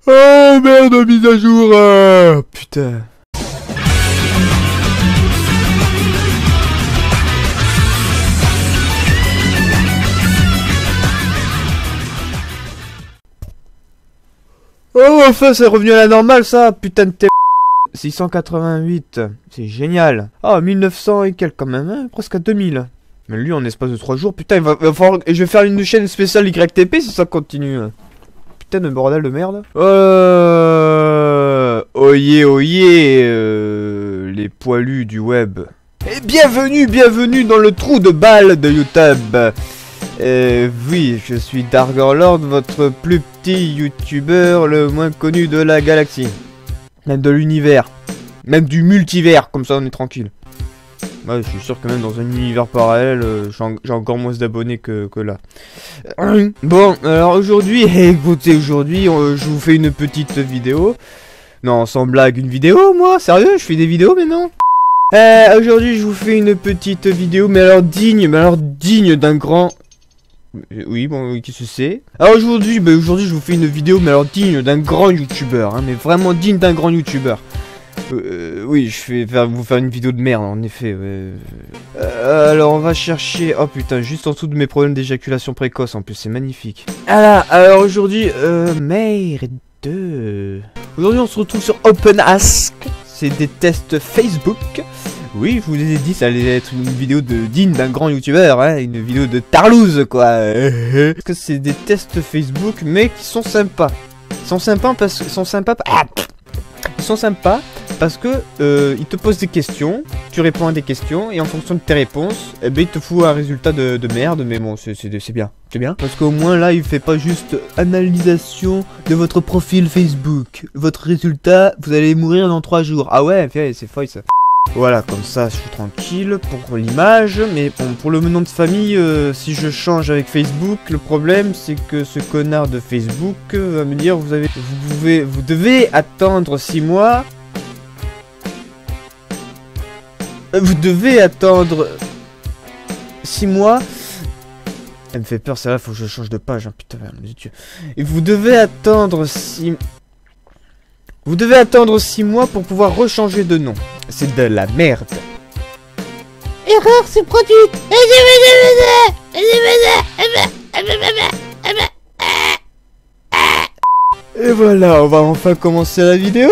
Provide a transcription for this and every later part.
Oh merde, mise à jour. Putain. Oh, enfin, c'est revenu à la normale, ça. Putain de 688, c'est génial. Ah, 1900 et quelques quand même, hein, presque à 2000. Mais lui, en espace de 3 jours, putain, il va falloir... Je vais faire une chaîne spéciale YTP si ça continue. Putain de bordel de merde. Oyez, les poilus du web. Et bienvenue dans le trou de balle de YouTube. Oui, je suis Dargerlord, votre plus petit youtubeur le moins connu de la galaxie. Même de l'univers. Même du multivers, comme ça on est tranquille. Ouais, je suis sûr que même dans un univers parallèle, j'ai encore moins d'abonnés que là. Bon, alors aujourd'hui, écoutez, aujourd'hui, je vous fais une petite vidéo. Non, sans blague, une vidéo, moi? Sérieux? Je fais des vidéos maintenant? Aujourd'hui, je vous fais une petite vidéo, mais alors digne d'un grand... Oui, bon, qu'est-ce que c'est? Alors aujourd'hui, je vous fais une vidéo, mais alors digne d'un grand youtubeur, hein, mais vraiment digne d'un grand youtubeur. Oui, je vais vous faire une vidéo de merde, en effet. Alors, on va chercher... Oh putain, juste en dessous de mes problèmes d'éjaculation précoce, en plus, c'est magnifique. Ah là, alors aujourd'hui, merde. Aujourd'hui, on se retrouve sur OpenAsk. C'est des tests Facebook. Oui, je vous ai dit, ça allait être une vidéo digne d'un grand youtubeur, hein, une vidéo de Tarlouse, quoi. Parce que c'est des tests Facebook, mais qui sont sympas. Ils sont sympas parce que... Ils sont sympas parce que ils te posent des questions, tu réponds à des questions, et en fonction de tes réponses, eh ben, il te fout un résultat de merde, mais bon, c'est bien. C'est bien. Parce qu'au moins là, il fait pas juste analysation de votre profil Facebook. Votre résultat, vous allez mourir dans 3 jours. Ah ouais, c'est faux ça. Voilà, comme ça, je suis tranquille pour l'image, mais bon, pour le nom de famille, si je change avec Facebook, le problème, c'est que ce connard de Facebook va me dire, vous devez attendre 6 mois. Vous devez attendre 6 mois. Elle me fait peur, celle-là, faut que je change de page, hein, putain, mes yeux. Et vous devez attendre 6 mois pour pouvoir rechanger de nom. C'est de la merde. Erreur s'est produite. Et voilà, on va enfin commencer la vidéo.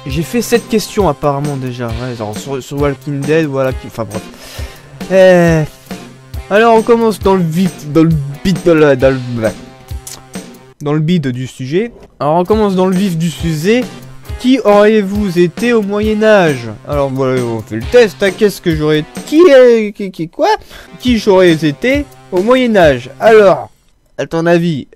J'ai fait 7 questions apparemment déjà. Ouais, genre sur Walking Dead, voilà. Enfin bref. Alors on commence dans le bide du sujet. Alors on commence dans le vif du sujet. Qui auriez-vous été au Moyen-Âge? Alors voilà, on fait le test, hein. Qu'est-ce que j'aurais... Qui j'aurais été au Moyen-Âge? Alors, à ton avis,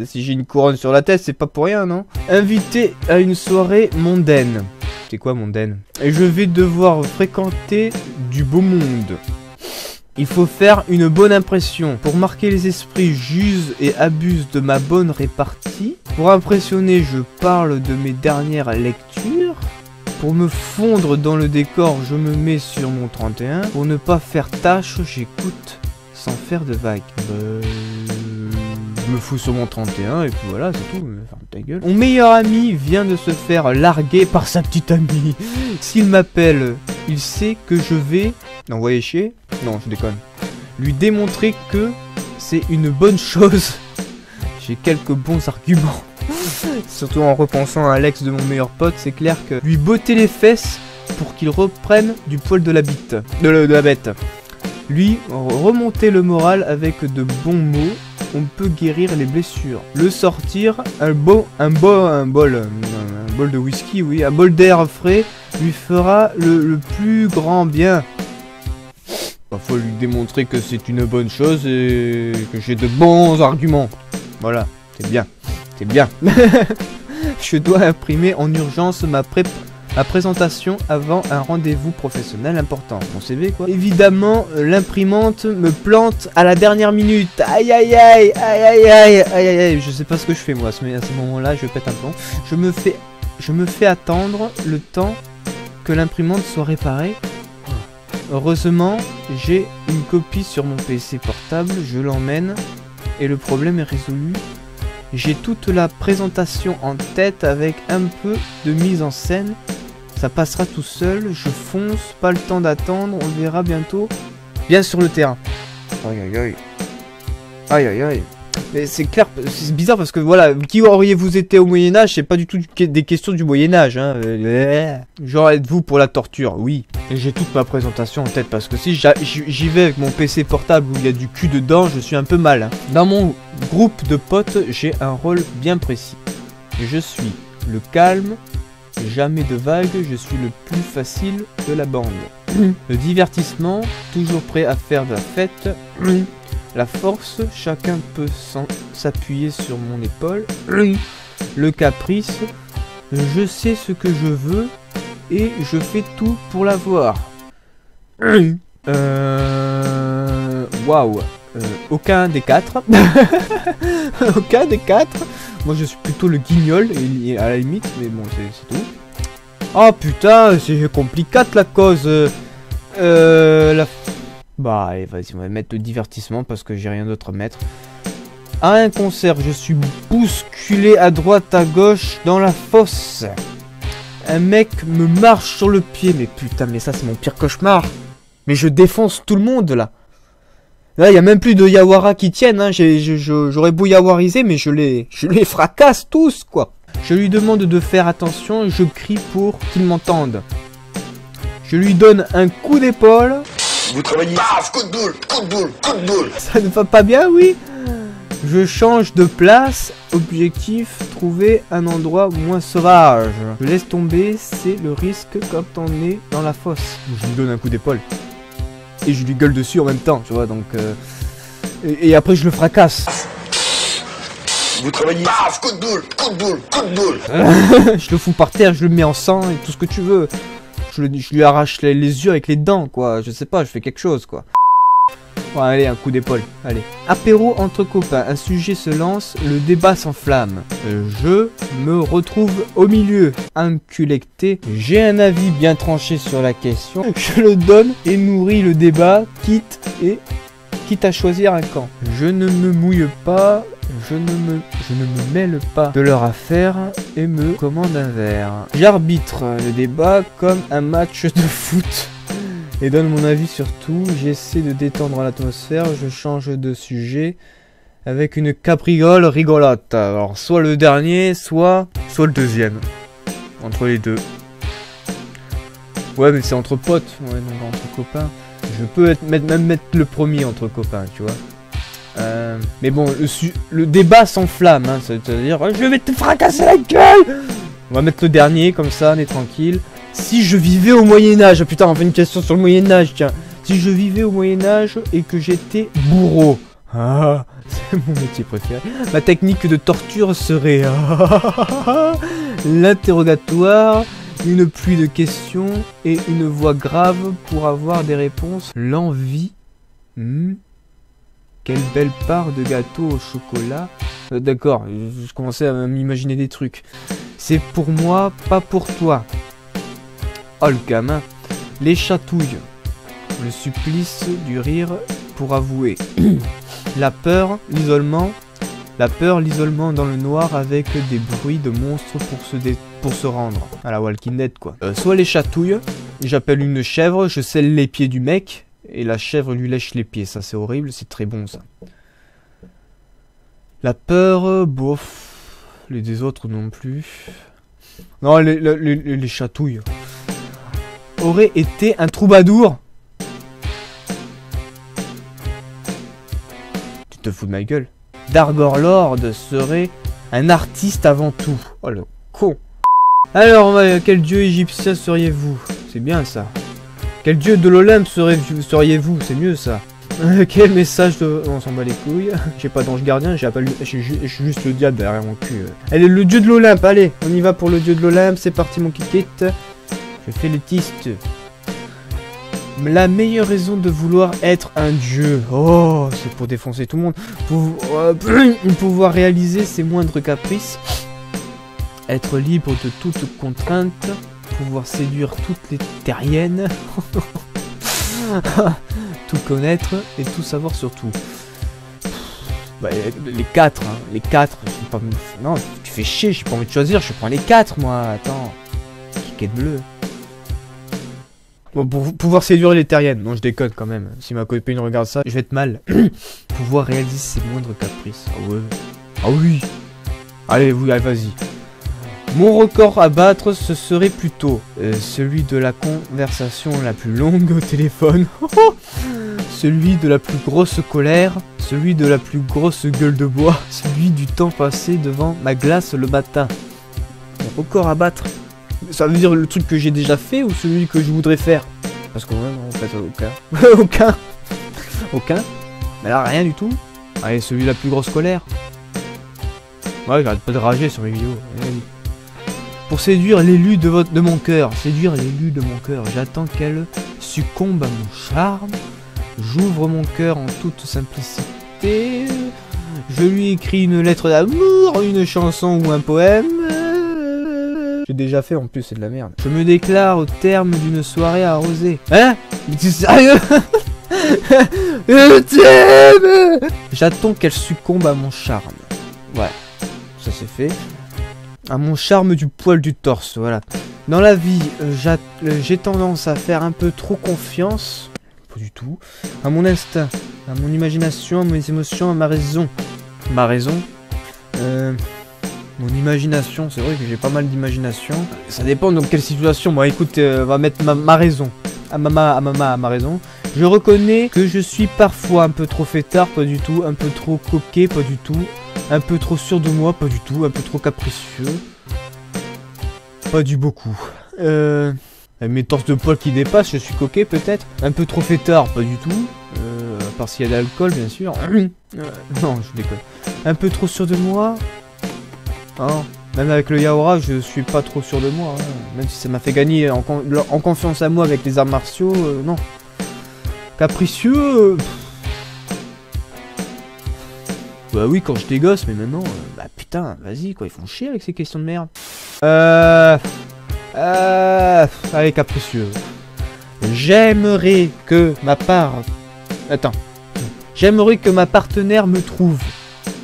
si j'ai une couronne sur la tête, c'est pas pour rien, non? Invité à une soirée mondaine. C'est quoi mondaine? Et je vais devoir fréquenter du beau monde. Il faut faire une bonne impression. Pour marquer les esprits, j'use et abuse de ma bonne répartie. Pour impressionner, je parle de mes dernières lectures. Pour me fondre dans le décor, je me mets sur mon 31. Pour ne pas faire tâche, j'écoute sans faire de vagues. Je me fous sur mon 31 et puis voilà, c'est tout. Ferme ta gueule. Mon meilleur ami vient de se faire larguer par sa petite amie. S'il m'appelle, il sait que je vais... L'envoyer chier? Non, je déconne. Lui démontrer que c'est une bonne chose. J'ai quelques bons arguments. Surtout en repensant à l'ex de mon meilleur pote, c'est clair que lui botter les fesses pour qu'il reprenne du poil de la bite. De la bête. Lui remonter le moral avec de bons mots. On peut guérir les blessures. Le sortir, un bol de whisky, oui, un bol d'air frais lui fera le plus grand bien. Faut lui démontrer que c'est une bonne chose et que j'ai de bons arguments. Voilà, c'est bien. C'est bien. Je dois imprimer en urgence ma présentation avant un rendez-vous professionnel important. Mon CV, quoi. Évidemment, l'imprimante me plante à la dernière minute. Aïe aïe aïe, aïe aïe aïe, aïe aïe aïe. Je sais pas ce que je fais, moi. À ce moment-là, je pète un plomb. Je me fais attendre le temps que l'imprimante soit réparée. Heureusement, j'ai une copie sur mon PC portable, je l'emmène et le problème est résolu. J'ai toute la présentation en tête avec un peu de mise en scène. Ça passera tout seul, je fonce, pas le temps d'attendre, on verra bientôt. Bien sur le terrain. Aïe aïe aïe. Aïe aïe aïe. Mais c'est clair, c'est bizarre parce que voilà, qui auriez-vous été au Moyen-Âge? C'est pas du tout des questions du Moyen-Âge. Hein. Genre, êtes-vous pour la torture? Oui. Et j'ai toute ma présentation en tête parce que si j'y vais avec mon PC portable où il y a du cul dedans, je suis un peu mal. Hein. Dans mon groupe de potes, j'ai un rôle bien précis. Je suis le calme, jamais de vagues, je suis le plus facile de la bande. Le divertissement, toujours prêt à faire de la fête. La force, chacun peut s'appuyer sur mon épaule. Le caprice, je sais ce que je veux et je fais tout pour l'avoir. Waouh. Aucun des quatre. Aucun des quatre. Moi je suis plutôt le guignol à la limite, mais bon c'est tout. Oh putain, c'est compliqué la cause. Bah allez, vas-y, on va mettre le divertissement parce que j'ai rien d'autre à mettre. À un concert, je suis bousculé à droite, à gauche, dans la fosse. Un mec me marche sur le pied. Mais putain, mais ça c'est mon pire cauchemar. Mais je défonce tout le monde là. Là, il n'y a même plus de Yawara qui tiennent. Hein. J'aurais beau Yawariser, mais je les fracasse tous, quoi. Je lui demande de faire attention et je crie pour qu'il m'entende. Je lui donne un coup d'épaule. Vous travaillez. Paf, coup de boule, coup de boule, coup de boule. Ça ne va pas bien, oui. Je change de place. Objectif, trouver un endroit moins sauvage. Je laisse tomber, c'est le risque quand on est dans la fosse. Je lui donne un coup d'épaule. Et je lui gueule dessus en même temps, tu vois, donc... Et après, je le fracasse. Vous travaillez. Paf, coup de boule, coup de boule, coup de boule. Je le fous par terre, je le mets en sang et tout ce que tu veux. Je lui arrache les yeux avec les dents, quoi. Je sais pas, je fais quelque chose, quoi. Bon, allez, un coup d'épaule, allez. Apéro entre copains, un sujet se lance, le débat s'enflamme. Je me retrouve au milieu, inculecté. J'ai un avis bien tranché sur la question. Je le donne et nourris le débat, quitte à choisir un camp. Je ne me mouille pas, je ne me mêle pas de leur affaire et me commande un verre. J'arbitre le débat comme un match de foot et donne mon avis sur tout. J'essaie de détendre l'atmosphère, je change de sujet avec une capriole rigolote. Alors soit le dernier, soit le deuxième. Entre les deux. Ouais, mais c'est entre potes, ouais, donc entre copains. Je peux même mettre le premier entre copains, tu vois. Mais bon, le débat s'enflamme, hein, c'est-à-dire je vais te fracasser la gueule. On va mettre le dernier, comme ça, on est tranquille. Si je vivais au Moyen-Âge, putain, on fait une question sur le Moyen-Âge, tiens. Si je vivais au Moyen-Âge et que j'étais bourreau. Ah, c'est mon métier préféré. Ma technique de torture serait l'interrogatoire, une pluie de questions et une voix grave pour avoir des réponses. L'envie. Quelle belle part de gâteau au chocolat. D'accord, je commençais à m'imaginer des trucs. C'est pour moi, pas pour toi. Oh le gamin. Les chatouilles. Le supplice du rire pour avouer. La peur, l'isolement. La peur, l'isolement dans le noir avec des bruits de monstres pour se rendre. À la Walking Dead, quoi. Soit les chatouilles. J'appelle une chèvre, je scelle les pieds du mec. Et la chèvre lui lèche les pieds. Ça, c'est horrible, c'est très bon, ça. La peur, bof. Les des autres non plus. Non, les chatouilles. Aurait été un troubadour. Tu te fous de ma gueule. Dargor Lord serait un artiste avant tout. Oh le con. Alors, quel dieu égyptien seriez-vous? C'est bien ça. Quel dieu de l'Olympe seriez-vous? C'est mieux ça. Quel message de... On s'en bat les couilles. J'ai pas d'ange gardien, je suis juste le diable derrière mon cul. Allez, le dieu de l'Olympe, allez. On y va pour le dieu de l'Olympe, c'est parti mon kikite. Je fais le tiste. La meilleure raison de vouloir être un dieu. Oh, c'est pour défoncer tout le monde. Pouvoir réaliser ses moindres caprices. Être libre de toute contrainte. Pouvoir séduire toutes les terriennes. Tout connaître et tout savoir sur tout. Bah, les 4, hein. Les 4. Pas... Non, tu fais chier, j'ai pas envie de choisir. Je prends les 4, moi. Attends. Quiquette bleue. Bon, pour pouvoir séduire les terriennes. Non, je déconne quand même. Si ma copine regarde ça, je vais être mal. Pouvoir réaliser ses moindres caprices. Ah ouais. Ah oui. Allez, oui, allez, vas-y. Mon record à battre, ce serait plutôt celui de la conversation la plus longue au téléphone. Celui de la plus grosse colère. Celui de la plus grosse gueule de bois. Celui du temps passé devant ma glace le matin. Mon record à battre. Ça veut dire le truc que j'ai déjà fait ou celui que je voudrais faire? Parce que ouais, non, en fait, aucun. Aucun. Aucun. Mais là, rien du tout. Allez, celui de la plus grosse colère. Ouais, j'arrête pas de rager sur mes vidéos. Allez. Pour séduire l'élu de mon cœur. Séduire l'élu de mon cœur. J'attends qu'elle succombe à mon charme. J'ouvre mon cœur en toute simplicité. Je lui écris une lettre d'amour, une chanson ou un poème. J'ai déjà fait en plus, c'est de la merde. Je me déclare au terme d'une soirée arrosée. Hein? Mais t'es sérieux? Je t'aime! J'attends qu'elle succombe à mon charme. Ouais, ça c'est fait. À mon charme du poil du torse, voilà. Dans la vie, j'ai tendance à faire un peu trop confiance. Pas du tout. À mon instinct, à mon imagination, à mes émotions, à ma raison. Ma raison? Mon imagination, c'est vrai que j'ai pas mal d'imagination. Ça dépend dans quelle situation. Bon, écoute, on va mettre ma raison. À ma raison. Je reconnais que je suis parfois un peu trop fêtard, pas du tout. Un peu trop coquet, pas du tout. Un peu trop sûr de moi, pas du tout. Un peu trop capricieux. Pas du beaucoup. Mes torses de poil qui dépassent, je suis coquet peut-être. Un peu trop fêtard, pas du tout. À part s'il y a de l'alcool, bien sûr. Non, je déconne. Un peu trop sûr de moi. Hein, même avec le Yaora, je suis pas trop sûr de moi. Hein. Même si ça m'a fait gagner en confiance à moi avec les arts martiaux, non. Capricieux. Bah oui, quand j'étais gosse, mais maintenant, bah putain, vas-y quoi, ils font chier avec ces questions de merde. Allez, capricieux. J'aimerais que ma part... Attends. J'aimerais que ma partenaire me trouve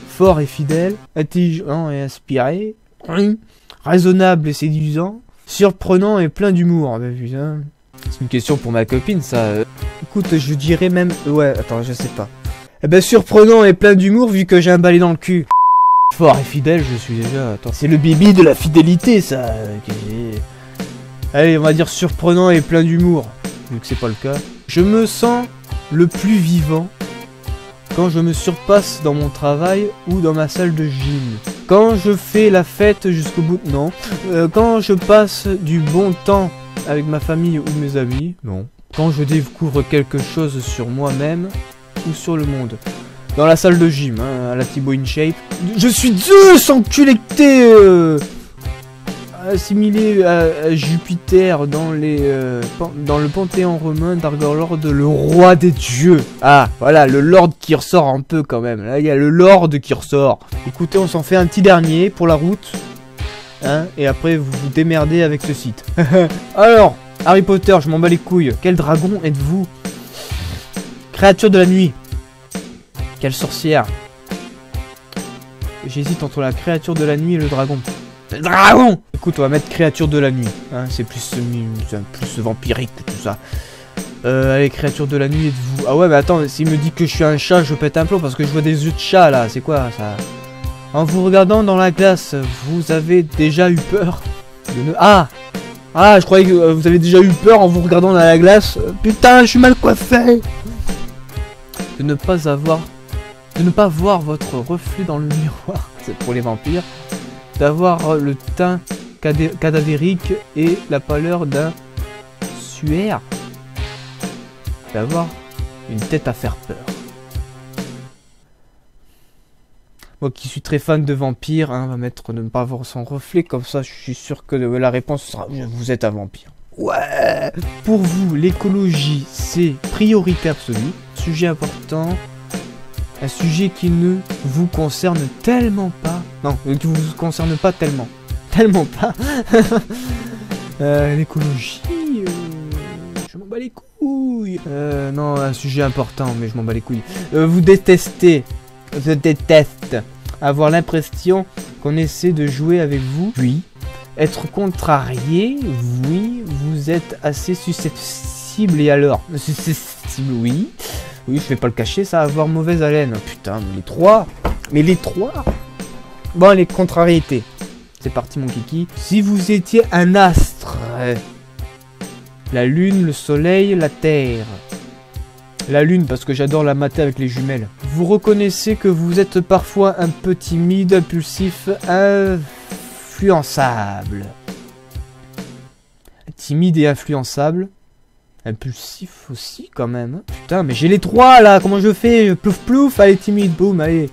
fort et fidèle, intelligent et inspiré, raisonnable et séduisant, surprenant et plein d'humour. Bah, putain. C'est une question pour ma copine, ça. Écoute, je dirais même... Ouais, attends, je sais pas. Eh ben, surprenant et plein d'humour vu que j'ai un balai dans le cul. Fort et fidèle, je suis déjà... Attends, c'est le bibi de la fidélité, ça. Allez, on va dire surprenant et plein d'humour, vu que c'est pas le cas. Je me sens le plus vivant quand je me surpasse dans mon travail ou dans ma salle de gym. Quand je fais la fête jusqu'au bout... Non. Quand je passe du bon temps avec ma famille ou mes amis. Non. Quand je découvre quelque chose sur moi-même ou sur le monde. Dans la salle de gym, hein, à la Thibaut InShape. Je suis Zeus, enculé que t'es assimilé à Jupiter dans le panthéon romain, Dargorlord, le roi des dieux. Ah, voilà, le lord qui ressort un peu quand même. Là, il y a le lord qui ressort. Écoutez, on s'en fait un petit dernier pour la route. Hein, et après, vous vous démerdez avec ce site. Alors, Harry Potter, je m'en bats les couilles. Quel dragon êtes-vous? Créature de la nuit. Quelle sorcière? J'hésite entre la créature de la nuit et le dragon. Le dragon! Écoute, on va mettre créature de la nuit. Hein, c'est plus vampirique tout ça. Allez, créature de la nuit, êtes-vous? Ah ouais, mais attends, s'il me dit que je suis un chat, je pète un plomb parce que je vois des yeux de chat là. C'est quoi ça? En vous regardant dans la glace, vous avez déjà eu peur de ne... Ah! Ah, je croyais que vous avez déjà eu peur en vous regardant dans la glace. Putain, je suis mal coiffé! De ne pas voir votre reflet dans le miroir. C'est pour les vampires. D'avoir le teint cadavérique et la pâleur d'un suaire. D'avoir une tête à faire peur. Moi qui suis très fan de vampires, hein, on va mettre ne pas voir son reflet, comme ça je suis sûr que la réponse sera vous êtes un vampire. Ouais. Pour vous, l'écologie c'est priorité absolue, sujet important, un sujet qui ne vous concerne tellement pas. Non, qui vous concerne pas tellement. Tellement pas. L'écologie, je m'en bats les couilles. Non, un sujet important, mais je m'en bats les couilles. Vous détestez Je déteste avoir l'impression qu'on essaie de jouer avec vous. Oui. Être contrarié. Oui. Vous êtes assez susceptible. Et alors? Susceptible, oui. Oui, je vais pas le cacher, ça. Avoir mauvaise haleine. Putain, mais les trois. Mais les trois. Bon, les contrariétés. C'est parti, mon kiki. Si vous étiez un astre. La lune, le soleil, la terre. La lune, parce que j'adore la mater avec les jumelles. Vous reconnaissez que vous êtes parfois un peu timide, impulsif, influençable. Timide et influençable. Impulsif aussi, quand même. Putain, mais j'ai les trois, là. Comment je fais? Plouf, plouf. Allez, timide, boum, allez.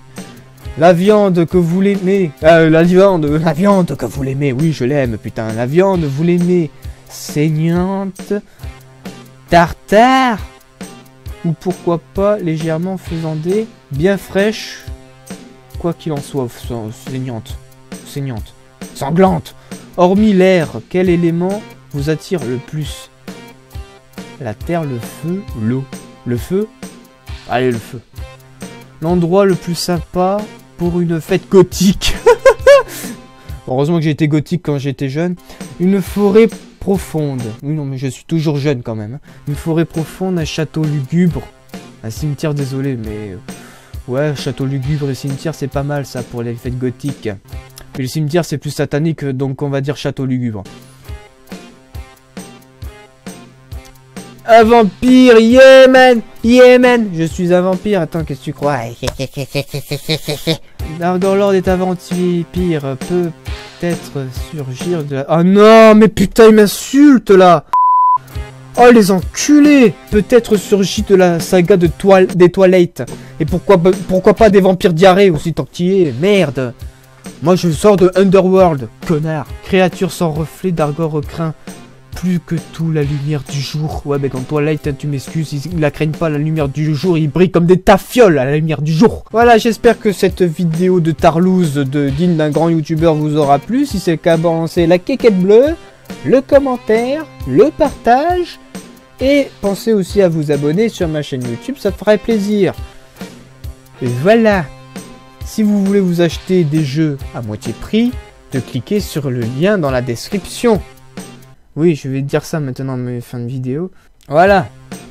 La viande que vous l'aimez. La viande que vous l'aimez. Oui, je l'aime, putain. La viande, vous l'aimez. Saignante. Tartare. Ou pourquoi pas légèrement faisandée, bien fraîche, quoi qu'il en soit, saignante, sanglante. Hormis l'air, quel élément vous attire le plus? La terre, le feu, l'eau. Le feu? Allez, le feu. L'endroit le plus sympa pour une fête gothique. Heureusement que j'ai été gothique quand j'étais jeune. Une forêt profonde. Oui, non, mais je suis toujours jeune quand même. Une forêt profonde, un château lugubre. Un cimetière, désolé, mais... Ouais, château lugubre et cimetière, c'est pas mal, ça, pour les fêtes gothiques. Mais le cimetière, c'est plus satanique, donc on va dire château lugubre. Un vampire, yeah man, yeah man. Je suis un vampire, attends, qu'est-ce que tu crois? Dargorlord est un vampire, peut-être surgir de la... Oh non, mais putain, il m'insulte, là. Oh, les enculés. Peut-être surgit de la saga de des Twilight. Et pourquoi pas des vampires diarrhées aussi, tant qu'il y est. Merde. Moi, je sors de Underworld, connard. Créature sans reflet, Dargor craint plus que tout la lumière du jour. Ouais, mais dans Twilight, hein, tu m'excuses, ils la craignent pas la lumière du jour, ils brillent comme des tafioles à la lumière du jour. Voilà, j'espère que cette vidéo de Tarlouse digne d'un grand youtubeur vous aura plu. Si c'est le cas, balancez la quéquette bleue, le commentaire, le partage. Et pensez aussi à vous abonner sur ma chaîne YouTube, ça ferait plaisir. Et voilà. Si vous voulez vous acheter des jeux à moitié prix, de cliquer sur le lien dans la description. Oui, je vais dire ça maintenant, mes fins de vidéo. Voilà.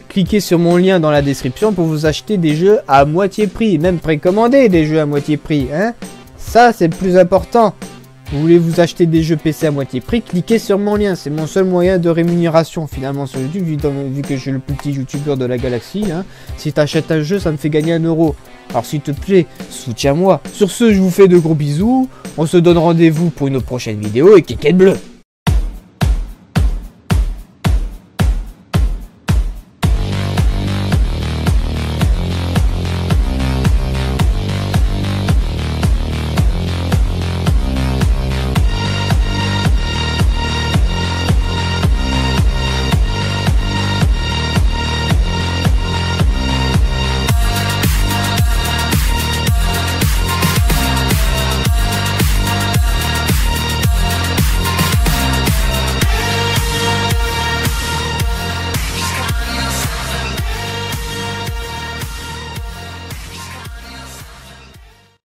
Cliquez sur mon lien dans la description pour vous acheter des jeux à moitié prix. Même précommander des jeux à moitié prix, hein. Ça, c'est le plus important. Vous voulez vous acheter des jeux PC à moitié prix, cliquez sur mon lien. C'est mon seul moyen de rémunération, finalement, sur YouTube, vu que je suis le plus petit youtubeur de la galaxie, hein. Si t'achètes un jeu, ça me fait gagner 1 euro. Alors, s'il te plaît, soutiens-moi. Sur ce, je vous fais de gros bisous. On se donne rendez-vous pour une prochaine vidéo et quéquette bleue.